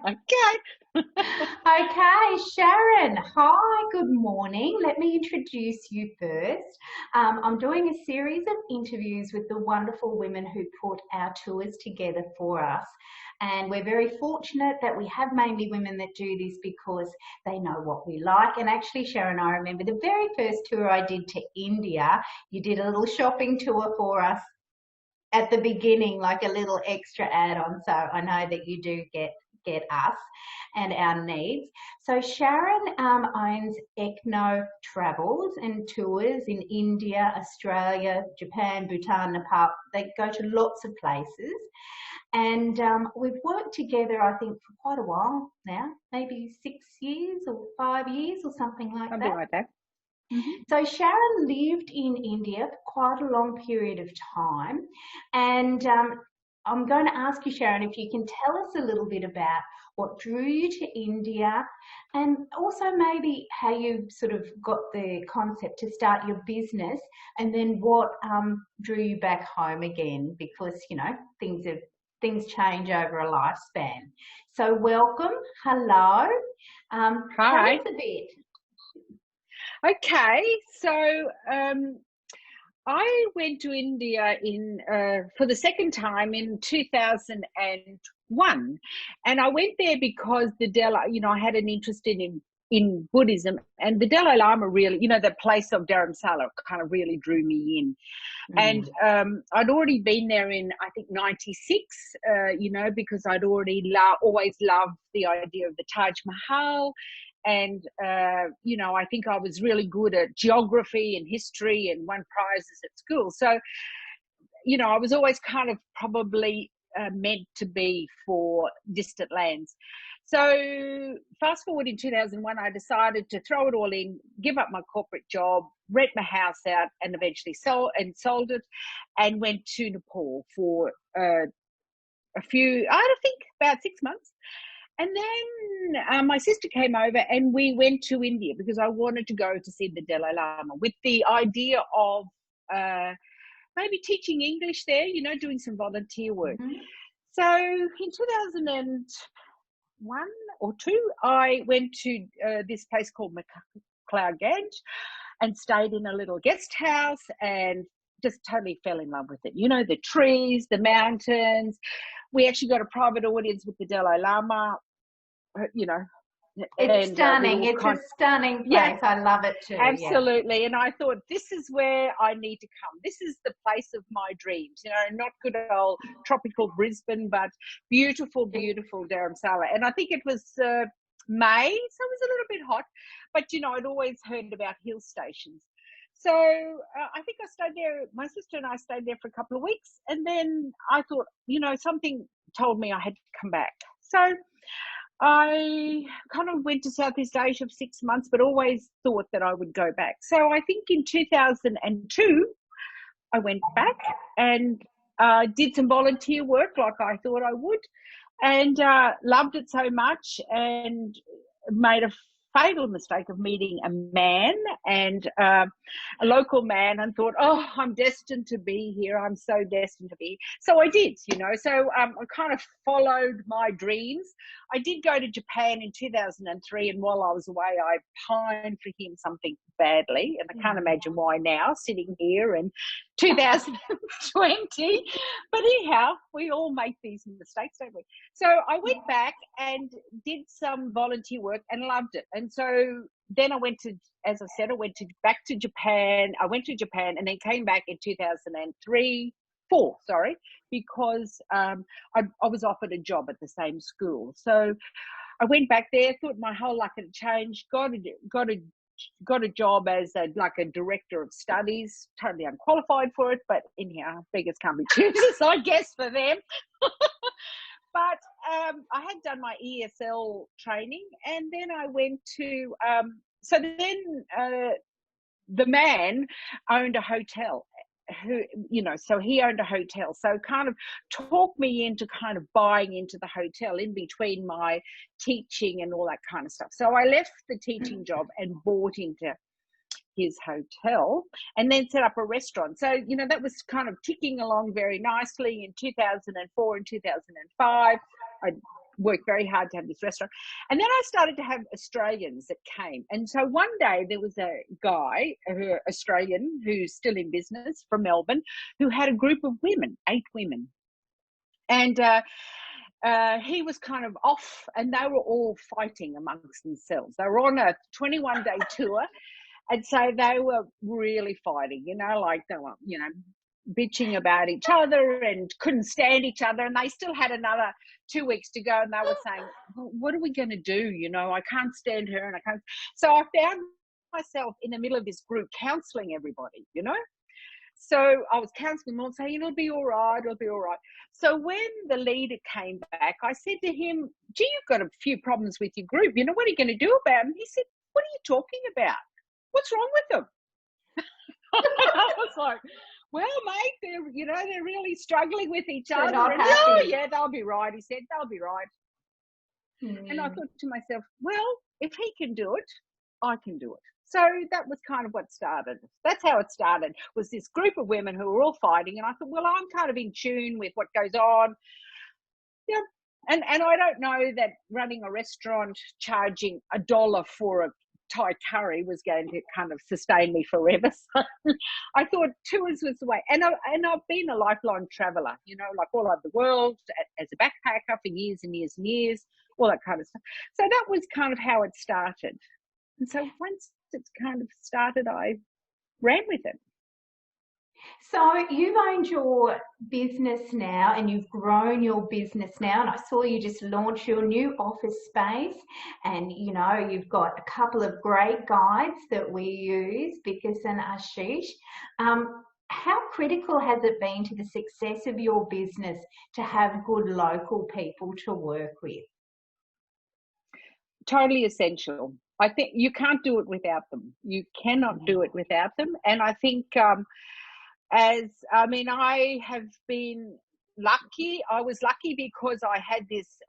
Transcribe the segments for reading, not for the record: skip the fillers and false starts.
Okay. Okay, Sharon. Hi, good morning. Let me introduce you first. I'm doing a series of interviews with the wonderful women who put our tours together for us. And we're very fortunate that we have mainly women that do this because they know what we like. And actually, Sharon, I remember the very first tour I did to India, you did a little shopping tour for us at the beginning, like a little extra add-on. So I know that you do get us and our needs. So Sharon owns Ekno Travels and tours in India, Australia, Japan, Bhutan, Nepal. They go to lots of places. And we've worked together, I think, for quite a while now, maybe 6 years or 5 years or something like Something that. like that. Mm-hmm. So Sharon lived in India for quite a long period of time. And I'm going to ask you, Sharon, if you can tell us a little bit about what drew you to India and also maybe how you sort of got the concept to start your business and then what drew you back home again because, you know, things change over a lifespan. So welcome. Hello. Tell Hi. us a bit. Okay. So I went to India in for the second time in 2001, and I went there because the Dalai, I had an interest in Buddhism, and the Dalai Lama really, the place of Dharamsala kind of really drew me in. And Mm. I'd already been there in, I think, 96, because I'd already always loved the idea of the Taj Mahal. And, I think I was really good at geography and history and won prizes at school. So, I was always kind of probably meant to be for distant lands. So fast forward in 2001, I decided to throw it all in, give up my corporate job, rent my house out, and eventually sold it, and went to Nepal for I think about 6 months. And then my sister came over and we went to India because I wanted to go to see the Dalai Lama with the idea of maybe teaching English there, doing some volunteer work. Mm-hmm. So in 2001 or two, I went to this place called McLeod Ganj and stayed in a little guest house and just totally fell in love with it. The trees, the mountains. We actually got a private audience with the Dalai Lama, It's and we stunning. all It's a kind stunning yeah, place. I love it too. Yeah. absolutely. And I thought, this is where I need to come. This is the place of my dreams, not good old tropical Brisbane, but beautiful, beautiful Dharamsala. And I think it was May, so it was a little bit hot, but, I'd always heard about hill stations. So I think I stayed there, my sister and I stayed there for a couple of weeks. And then I thought, something told me I had to come back. So I kind of went to Southeast Asia for 6 months, but always thought that I would go back. So I think in 2002, I went back and did some volunteer work like I thought I would, and loved it so much, and made a fatal mistake of meeting a man and a local man, and thought, oh, I'm destined to be here. I'm so destined to be. So I did, So I kind of followed my dreams. I did go to Japan in 2003, and while I was away, I pined for him something badly, and I can't imagine why now, sitting here in 2020. But anyhow, we all make these mistakes, don't we? So I went back and did some volunteer work and loved it. And so then I went to, as I said, back to Japan. I went to Japan and then came back in 2004, because I was offered a job at the same school. So I went back there, thought my whole luck had changed, got a job as a director of studies, totally unqualified for it, but anyhow, beggars can't be choosers, I guess, for them. But I had done my ESL training, and then I went to the man owned a hotel, so he owned a hotel, so kind of talked me into kind of buying into the hotel in between my teaching and all that kind of stuff. So I left the teaching job and bought into his hotel and then set up a restaurant. So, that was kind of ticking along very nicely in 2004 and 2005. I worked very hard to have this restaurant. And then I started to have Australians that came. And so one day there was a guy, Australian, who's still in business from Melbourne, who had a group of women, 8 women. And he was kind of off, and they were all fighting amongst themselves. They were on a 21-day tour. And so they were really fighting, like they were, bitching about each other and couldn't stand each other. And they still had another 2 weeks to go. And they were saying, well, what are we going to do? I can't stand her and I can't. So I found myself in the middle of this group counseling everybody, So I was counseling them all, saying, it'll be all right, it'll be all right. So when the leader came back, I said to him, gee, you've got a few problems with your group. What are you going to do about them? He said, what are you talking about? What's wrong with them? I was like, well, mate, they're really struggling with each other. And, oh, yeah, they'll be right. He said, they'll be right. And I thought to myself, well, if he can do it, I can do it. So that was kind of what started. That's how it started, was this group of women who were all fighting. And I thought, well, I'm kind of in tune with what goes on. Yeah. And I don't know that running a restaurant charging $1 for a Thai curry was going to kind of sustain me forever. So I thought tours was the way. And I've been a lifelong traveller, like all over the world as a backpacker for years and years and years, all that kind of stuff. So that was kind of how it started. And so once it's kind of started, I ran with it. So you've owned your business now and you've grown your business now, and I saw you just launch your new office space, and you've got a couple of great guides that we use, Vikas and Ashish. How critical has it been to the success of your business to have good local people to work with? Totally essential. I think you can't do it without them. You cannot do it without them. And I think I have been lucky. I was lucky because I had this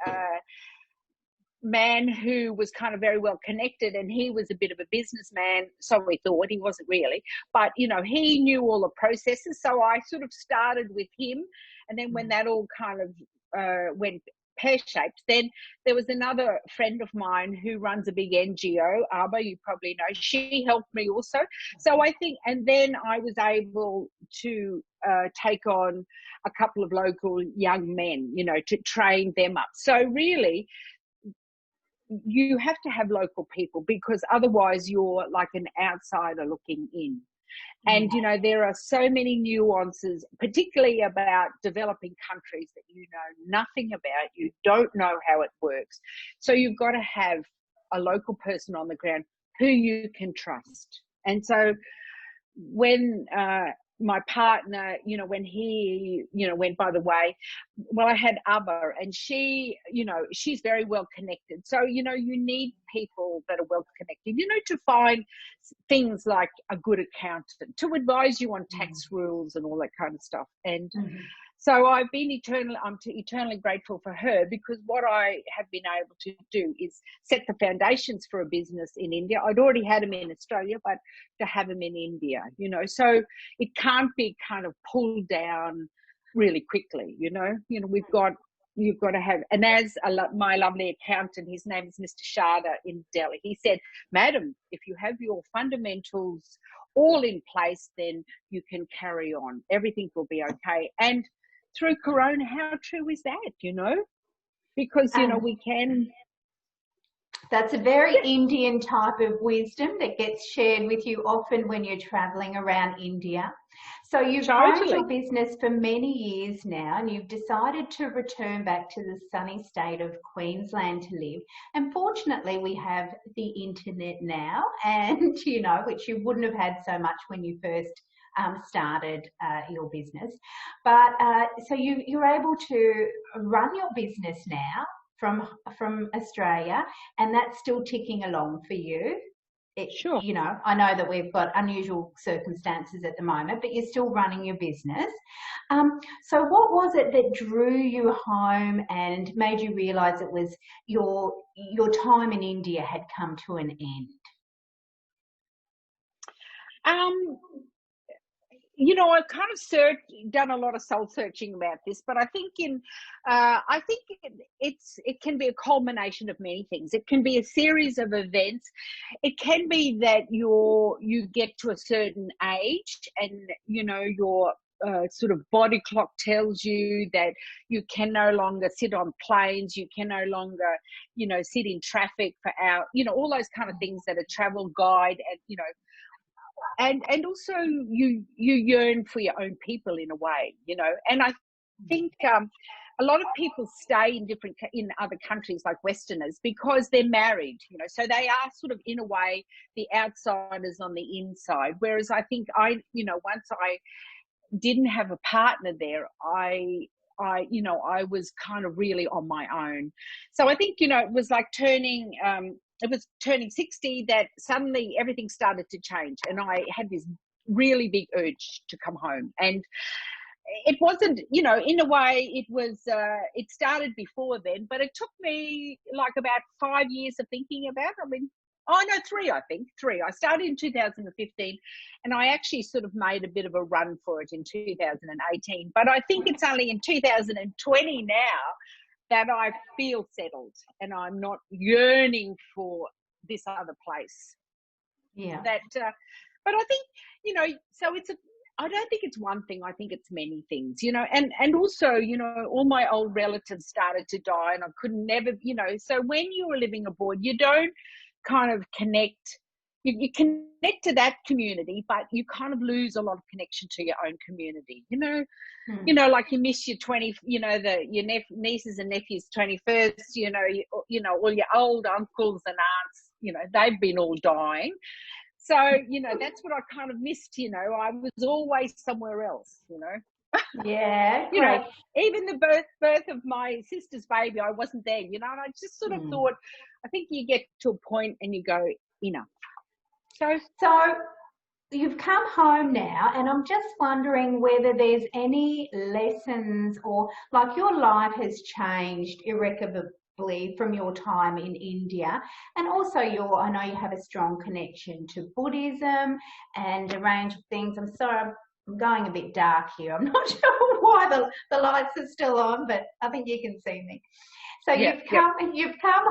man who was kind of very well connected, and he was a bit of a businessman. So we thought. He wasn't really, but he knew all the processes. So I sort of started with him, and then when that all kind of went pear-shaped, then there was another friend of mine who runs a big NGO, ABBA, you probably know. She helped me also. So I think, and then I was able to take on a couple of local young men, to train them up. So really, you have to have local people, because otherwise you're like an outsider looking in. And, there are so many nuances, particularly about developing countries, that you know nothing about. You don't know how it works. So you've got to have a local person on the ground who you can trust. And so when my partner, when he, went by the way, well, I had Abba, and she, she's very well connected. So, you need people that are well connected, to find things like a good accountant to advise you on tax rules and all that kind of stuff. And so I'm eternally grateful for her, because what I have been able to do is set the foundations for a business in India. I'd already had them in Australia, but to have them in India, so it can't be kind of pulled down really quickly, you've got to have, and as my lovely accountant, his name is Mr. Sharda in Delhi, he said, madam, if you have your fundamentals all in place, then you can carry on. Everything will be okay. And through Corona, how true is that, because, we can. That's a very Indian type of wisdom that gets shared with you often when you're traveling around India. So you've owned your business for many years now, and you've decided to return back to the sunny state of Queensland to live. And fortunately, we have the internet now, and, which you wouldn't have had so much when you first started your business. But so you're able to run your business now from Australia, and that's still ticking along for you. Sure. I know that we've got unusual circumstances at the moment, but you're still running your business. So what was it that drew you home and made you realise it was your time in India had come to an end? I've kind of done a lot of soul searching about this, but I think it can be a culmination of many things. It can be a series of events. It can be that you get to a certain age, and your sort of body clock tells you that you can no longer sit on planes, you can no longer, sit in traffic for hours, all those kind of things that a travel guide and also you yearn for your own people in a way, and I think a lot of people stay in other countries like Westerners because they're married, so they are sort of in a way the outsiders on the inside, whereas I think once I didn't have a partner there, I was kind of really on my own. So I think, it was like turning 60 that suddenly everything started to change. And I had this really big urge to come home. And it wasn't, in a way it started before then, but it took me like about 5 years of thinking about it. I mean, oh no, three. I started in 2015 and I actually sort of made a bit of a run for it in 2018. But I think it's only in 2020 now that I feel settled and I'm not yearning for this other place. Yeah. But I think, so I don't think it's one thing. I think it's many things, and also, all my old relatives started to die and I could never, so when you were living abroad, you don't kind of connect, you connect to that community, but you kind of lose a lot of connection to your own community, like you miss your your nieces and nephews 21st, all your old uncles and aunts, they've been all dying. So, that's what I kind of missed, I was always somewhere else, Yeah, even the birth of my sister's baby, I wasn't there, and I just sort of thought, I think you get to a point and you go, enough. So you've come home now, and I'm just wondering whether there's any lessons or like your life has changed irrevocably from your time in India, and also I know you have a strong connection to Buddhism and a range of things. I'm sorry, I'm going a bit dark here. I'm not sure why the lights are still on, but I think you can see me. So you've come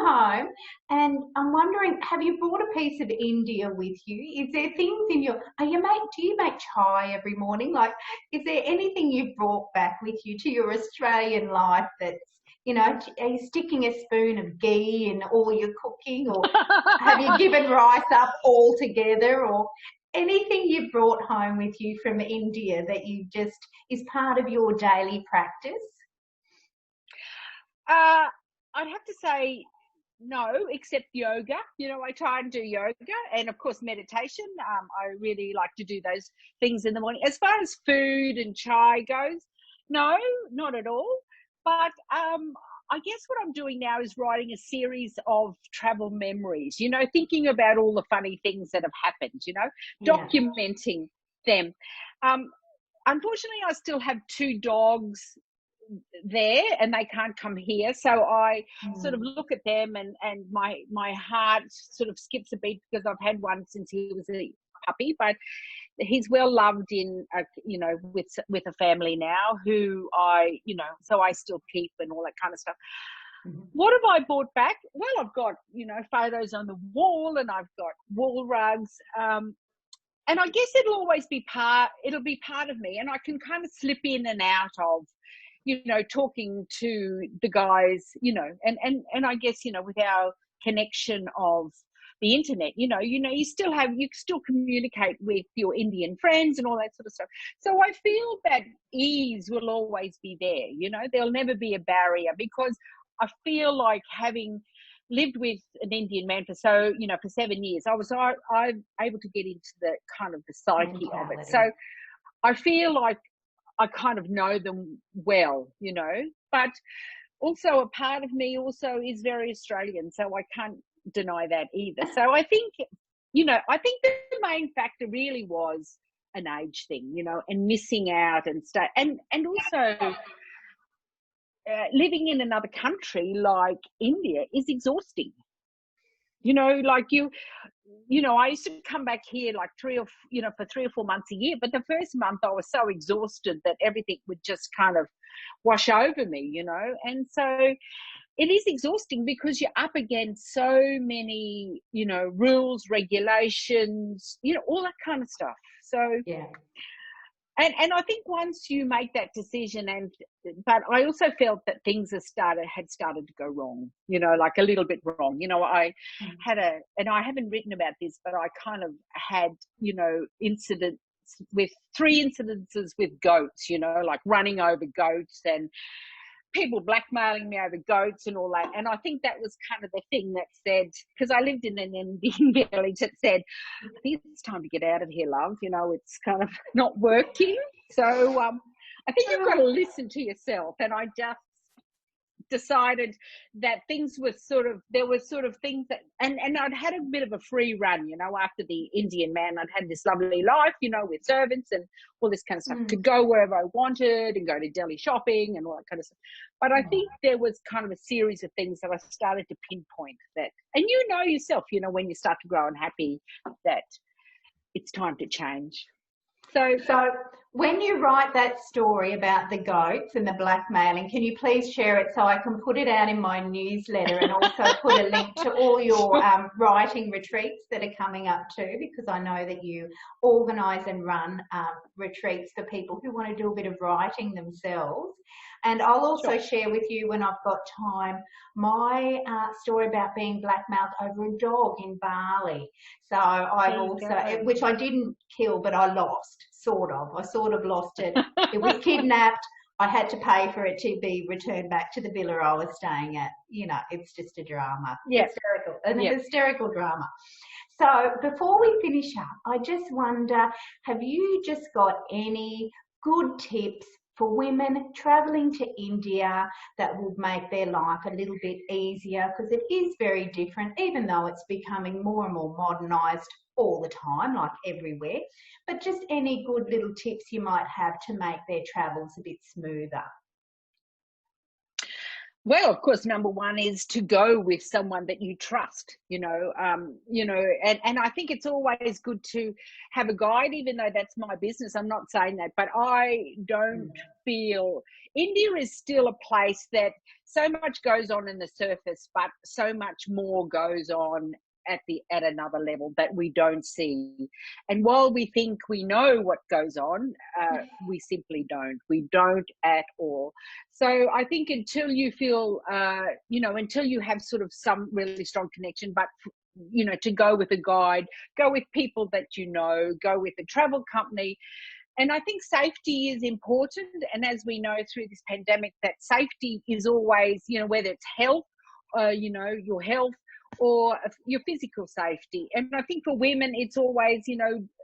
home, and I'm wondering, have you brought a piece of India with you? Is there things in do you make chai every morning? Like, is there anything you've brought back with you to your Australian life that's, are you sticking a spoon of ghee in all your cooking, or have you given rice up altogether, or anything you've brought home with you from India that you just is part of your daily practice? I'd have to say no, except yoga. I try and do yoga and, of course, meditation. I really like to do those things in the morning. As far as food and chai goes, no, not at all. But I guess what I'm doing now is writing a series of travel memories, thinking about all the funny things that have happened, documenting them. Unfortunately, I still have 2 dogs there and they can't come here, so I sort of look at them and my heart sort of skips a beat because I've had one since he was a puppy, but he's well loved in with a family now who so I still keep and all that kind of stuff. What have I brought back? Well, I've got photos on the wall and I've got wall rugs, and I guess it'll be part of me, and I can kind of slip in and out of talking to the guys, and I guess, with our connection of the internet, you still communicate with your Indian friends and all that sort of stuff. So I feel that ease will always be there, there'll never be a barrier, because I feel like, having lived with an Indian man for 7 years, I'm able to get into the kind of the psyche of it. So I feel like I kind of know them well, but also a part of me also is very Australian, so I can't deny that either. So I think, the main factor really was an age thing, and missing out and also living in another country like India is exhausting. like I used to come back here like for 3 or 4 months a year, but the first month I was so exhausted that everything would just kind of wash over me, and so it is exhausting because you're up against so many, rules, regulations, all that kind of stuff. So Yeah. and I think once you make that decision, but I also felt that things had started to go wrong, like a little bit wrong. I and I haven't written about this, but I kind of had, incidents with 3 incidences with goats, like running over goats and people blackmailing me over goats and all that. And I think that was kind of the thing that said, because I lived in an Indian village, that said, I think it's time to get out of here, love. It's kind of not working. So I think you've got to listen to yourself. And I just decided that there were sort of things that, and I'd had a bit of a free run, after the Indian man. I'd had this lovely life, with servants and all this kind of stuff. Could go wherever I wanted and go to Delhi shopping and all that kind of stuff. But I think there was kind of a series of things that I started to pinpoint that, and yourself, when you start to grow unhappy, that it's time to change. So when you write that story about the goats and the blackmailing, can you please share it so I can put it out in my newsletter and also put a link to all your writing retreats that are coming up too, because I know that you organise and run retreats for people who want to do a bit of writing themselves. And I'll also share with you, when I've got time, my story about being blackmailed over a dog in Bali. So I've also, which I didn't kill, but I lost, sort of. I sort of lost it. It was kidnapped. I had to pay for it to be returned back to the villa I was staying at. It's just a drama. Yeah. Hysterical drama. So before we finish up, I just wonder, have you just got any good tips for women travelling to India that would make their life a little bit easier? Because it is very different, even though it's becoming more and more modernised all the time, like everywhere. But just any good little tips you might have to make their travels a bit smoother? Well, of course, number one is to go with someone that you trust, and I think it's always good to have a guide, even though that's my business. I'm not saying that, but I don't feel India is still a place that so much goes on in the surface, but so much more goes on at another level that we don't see. And while we think we know what goes on, we simply don't. We don't at all. So I think until you feel, until you have sort of some really strong connection, but to go with a guide, go with people that go with a travel company. And I think safety is important. And as we know through this pandemic, that safety is always, whether it's health, your health, or your physical safety. And I think for women, it's always,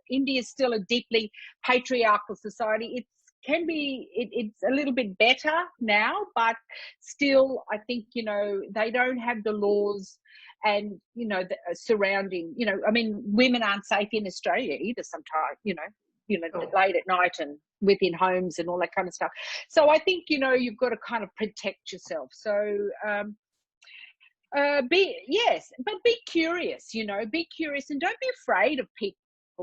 India is still a deeply patriarchal society. It's a little bit better now, but still, I think, they don't have the laws and, the surrounding, women aren't safe in Australia either sometimes, late at night and within homes and all that kind of stuff. So I think, you've got to kind of protect yourself. So, be curious, be curious, and don't be afraid of people,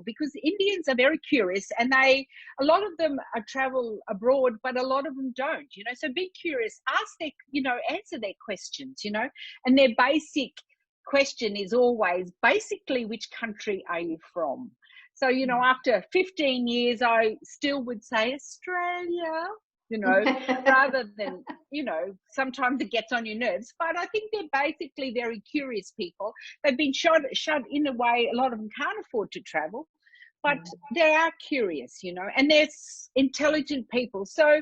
because Indians are very curious, and a lot of them travel abroad, but a lot of them don't, so be curious, ask answer their questions, and their basic question is always basically, which country are you from? So, after 15 years, I still would say Australia, rather than, sometimes it gets on your nerves. But I think they're basically very curious people. They've been shut in a way, a lot of them can't afford to travel, but they are curious, and they're intelligent people. So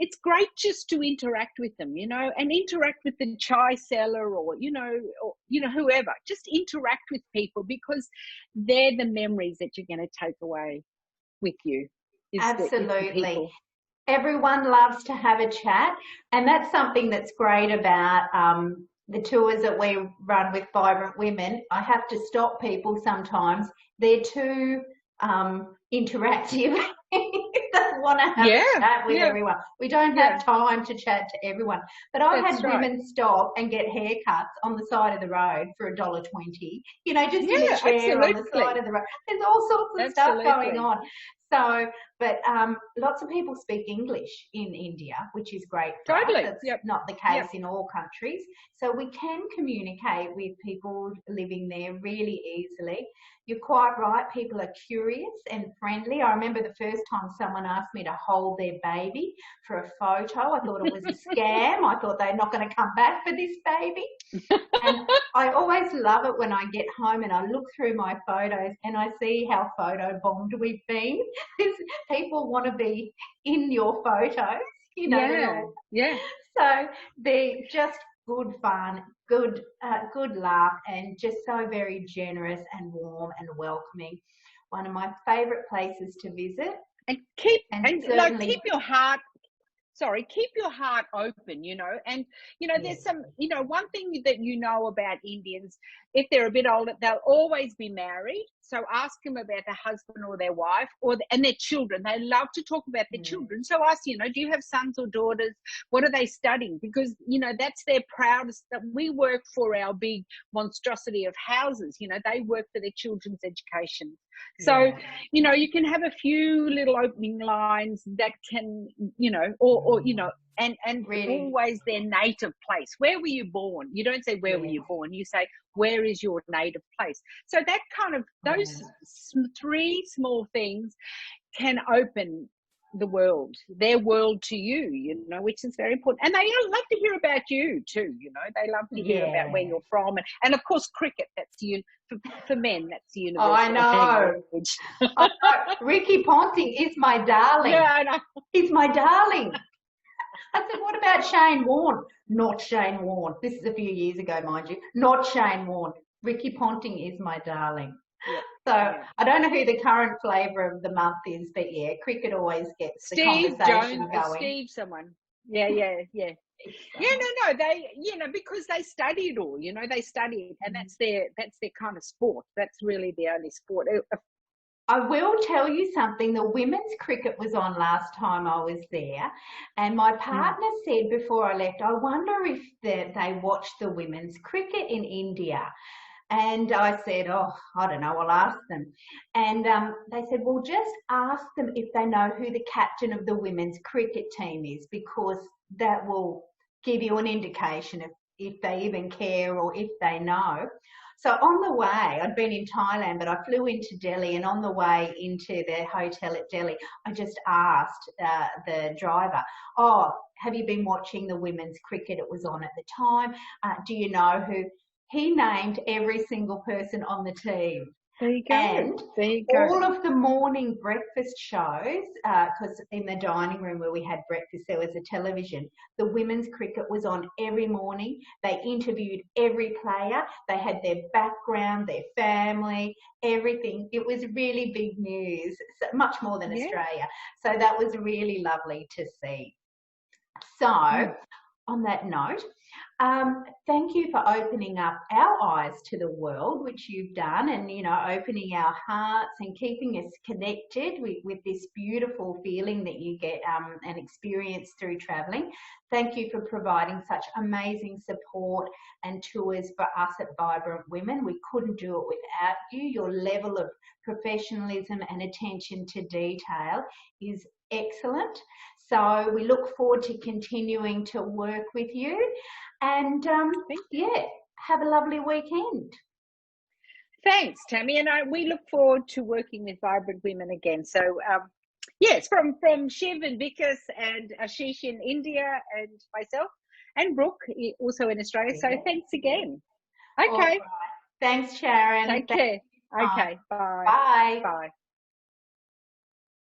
it's great just to interact with them, and interact with the chai seller or whoever. Just interact with people, because they're the memories that you're going to take away with you. Absolutely. Everyone loves to have a chat, and that's something that's great about the tours that we run with Vibrant Women. I have to stop people sometimes. They're too interactive. want to have a chat with yeah, everyone. We don't have time to chat to everyone. But I that's had right. women stop and get haircuts on the side of the road for $1.20, you know, just in a Yeah, chair on the side absolutely. of the road. There's all sorts of stuff going Absolutely. on. So, but lots of people speak English in India, which is great for us. Totally. That's Yep. not the case in all countries. So we can communicate with people living there really easily. You're quite right. People are curious and friendly. I remember the first time someone asked me to hold their baby for a photo. I thought it was a scam. I thought they're not going to come back for this baby. And I always love it when I get home and I look through my photos and I see how photo bombed we've been. People want to be in your photos, you know. Yeah. So they're just good fun, good laugh, and just so very generous and warm and welcoming. One of my favourite places to visit. And keep certainly, keep your heart keep your heart open, you know. And you know, there's some, you know, one thing that you know about Indians, if they're a bit older, they'll always be married. So ask them about their husband or their wife and their children. They love to talk about their children. So ask, you know, do you have sons or daughters? What are they studying? Because, you know, that's their proudest. That we work for our big monstrosity of houses, you know, they work for their children's education. So, you know, you can have a few little opening lines that can, you know, or you know, and really, always their native place. Where were you born? You don't say where were you born. You say where is your native place. So that kind of those three small things can open the world, their world to you, you know, which is very important. And they love to hear about you too, you know. They love to hear about where you're from, and of course cricket. That's for men. That's the universal language. I know. Ricky Ponting is my darling. Yeah, I know. He's my darling. I said, what about Shane Warne? Not Shane Warne. This is a few years ago, mind you. Not Shane Warne. Ricky Ponting is my darling. Yep. So I don't know who the current flavour of the month is, but yeah, cricket always gets the conversation going. Steve, someone. Yeah. Yeah, no, they, you know, because they study it all, you know, they study it, and that's their kind of sport. That's really the only sport. I will tell you something. The women's cricket was on last time I was there, and my partner said before I left, I wonder if they watch the women's cricket in India. And I said, oh, I don't know, I'll ask them. And they said, well, just ask them if they know who the captain of the women's cricket team is, because that will give you an indication if they even care or if they know. So on the way, I'd been in Thailand, but I flew into Delhi, and on the way into the hotel at Delhi, I just asked the driver, oh, have you been watching the women's cricket? It was on at the time. Do you know who? He named every single person on the team. There you go. And there you go. All of the morning breakfast shows, because in the dining room where we had breakfast, there was a television. The women's cricket was on every morning. They interviewed every player. They had their background, their family, everything. It was really big news, much more than Australia. So that was really lovely to see. So on that note, thank you for opening up our eyes to the world, which you've done, and, you know, opening our hearts and keeping us connected with this beautiful feeling that you get and experience through travelling. Thank you for providing such amazing support and tours for us at Vibrant Women. We couldn't do it without you. Your level of professionalism and attention to detail is excellent. So we look forward to continuing to work with you, and have a lovely weekend. Thanks, Tammy, and we look forward to working with Vibrant Women again. So yes, from Shiv and Vikas and Ashish in India, and myself and Brooke also in Australia. So thanks again. Okay. Right. Thanks, Sharon. Take care. Okay. Bye. Bye. Bye.